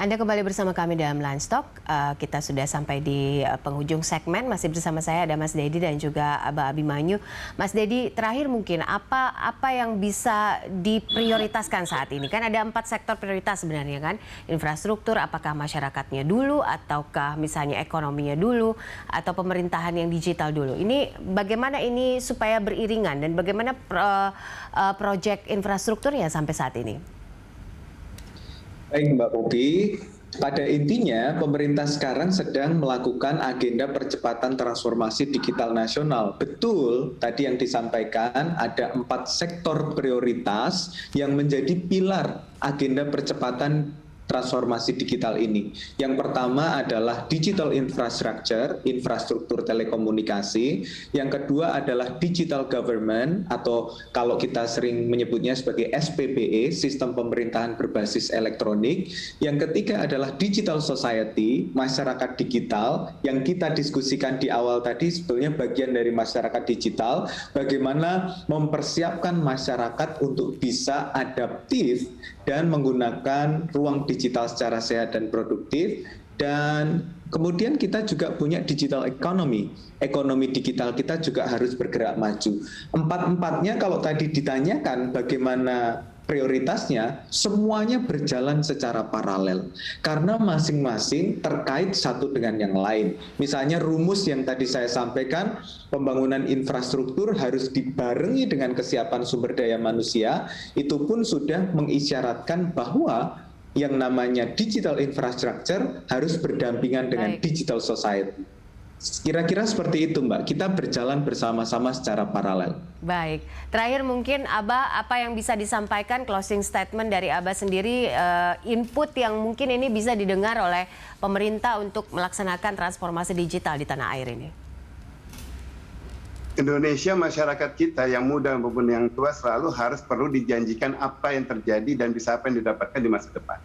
Anda kembali bersama kami dalam Lunch Talk. Kita sudah sampai di penghujung segmen. Masih bersama saya ada Mas Dedi dan juga Aba Abimanyu. Mas Dedi, terakhir mungkin apa yang bisa diprioritaskan saat ini? Kan ada 4 sektor prioritas sebenarnya kan. Infrastruktur, apakah masyarakatnya dulu, ataukah misalnya ekonominya dulu, atau pemerintahan yang digital dulu. Ini bagaimana ini supaya beriringan dan bagaimana proyek infrastrukturnya sampai saat ini? Baik Mbak Popi, pada intinya pemerintah sekarang sedang melakukan agenda percepatan transformasi digital nasional. Betul, tadi yang disampaikan ada 4 sektor prioritas yang menjadi pilar agenda percepatan transformasi digital ini. Yang pertama adalah digital infrastructure, infrastruktur telekomunikasi. Yang kedua adalah digital government atau kalau kita sering menyebutnya sebagai SPBE, sistem pemerintahan berbasis elektronik. Yang ketiga adalah digital society, masyarakat digital yang kita diskusikan di awal tadi sebetulnya bagian dari masyarakat digital, bagaimana mempersiapkan masyarakat untuk bisa adaptif dan menggunakan ruang digital secara sehat dan produktif. Dan kemudian kita juga punya digital economy. Ekonomi digital kita juga harus bergerak maju. Empat-empatnya kalau tadi ditanyakan bagaimana prioritasnya, semuanya berjalan secara paralel. Karena masing-masing terkait satu dengan yang lain. Misalnya rumus yang tadi saya sampaikan, pembangunan infrastruktur harus dibarengi dengan kesiapan sumber daya manusia, itu pun sudah mengisyaratkan bahwa yang namanya digital infrastructure harus berdampingan dengan digital society. Kira-kira seperti itu Mbak, kita berjalan bersama-sama secara paralel. Baik, terakhir mungkin Aba, apa yang bisa disampaikan closing statement dari Aba sendiri, input yang mungkin ini bisa didengar oleh pemerintah untuk melaksanakan transformasi digital di tanah air ini? Indonesia, masyarakat kita yang muda maupun yang tua selalu harus perlu dijanjikan apa yang terjadi dan bisa apa yang didapatkan di masa depan.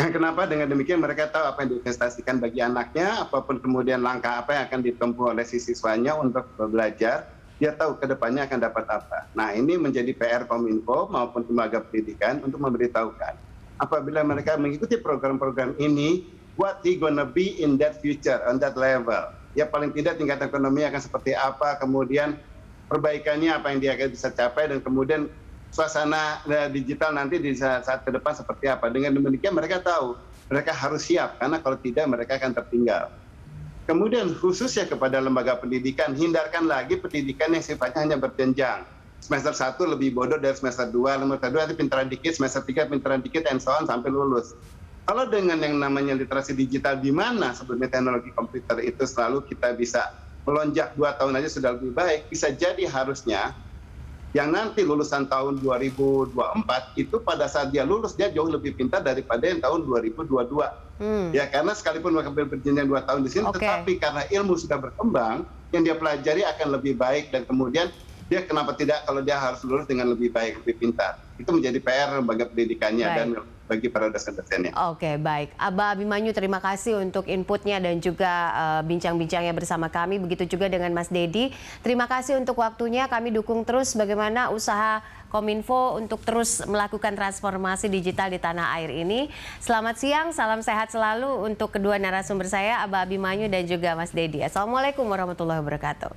Kenapa? Dengan demikian mereka tahu apa yang diinvestasikan bagi anaknya, apapun kemudian langkah apa yang akan ditempuh oleh si siswanya untuk belajar, dia tahu ke depannya akan dapat apa. Nah, ini menjadi PR Kominfo maupun lembaga pendidikan untuk memberitahukan. Apabila mereka mengikuti program-program ini, what he gonna be in that future, on that level. Ya paling tidak tingkat ekonomi akan seperti apa, kemudian perbaikannya apa yang dia akan bisa capai, dan kemudian suasana digital nanti di saat ke depan seperti apa. Dengan demikian mereka tahu, mereka harus siap, karena kalau tidak mereka akan tertinggal. Kemudian khususnya kepada lembaga pendidikan, hindarkan lagi pendidikan yang sifatnya hanya berjenjang. Semester 1 lebih bodoh dari semester 2, semester 2 nanti pintaran dikit, semester 3 pintaran dikit, and so on sampai lulus. Kalau dengan yang namanya literasi digital, di mana sebetulnya teknologi komputer itu selalu kita bisa melonjak 2 tahun aja sudah lebih baik, bisa jadi harusnya yang nanti lulusan tahun 2024 itu pada saat dia lulus dia jauh lebih pintar daripada yang tahun 2022. Ya karena sekalipun mereka berjenjang 2 tahun di sini, tetapi karena ilmu sudah berkembang, yang dia pelajari akan lebih baik, dan kemudian dia kenapa tidak kalau dia harus lulus dengan lebih baik, lebih pintar. Itu menjadi PR lembaga pendidikannya dan bagi para dosen-dosennya. Oke, baik. Aba Abimanyu, terima kasih untuk inputnya dan juga bincang-bincangnya bersama kami. Begitu juga dengan Mas Dedi. Terima kasih untuk waktunya. Kami dukung terus bagaimana usaha Kominfo untuk terus melakukan transformasi digital di tanah air ini. Selamat siang, salam sehat selalu untuk kedua narasumber saya, Aba Abimanyu dan juga Mas Dedi. Assalamualaikum warahmatullahi wabarakatuh.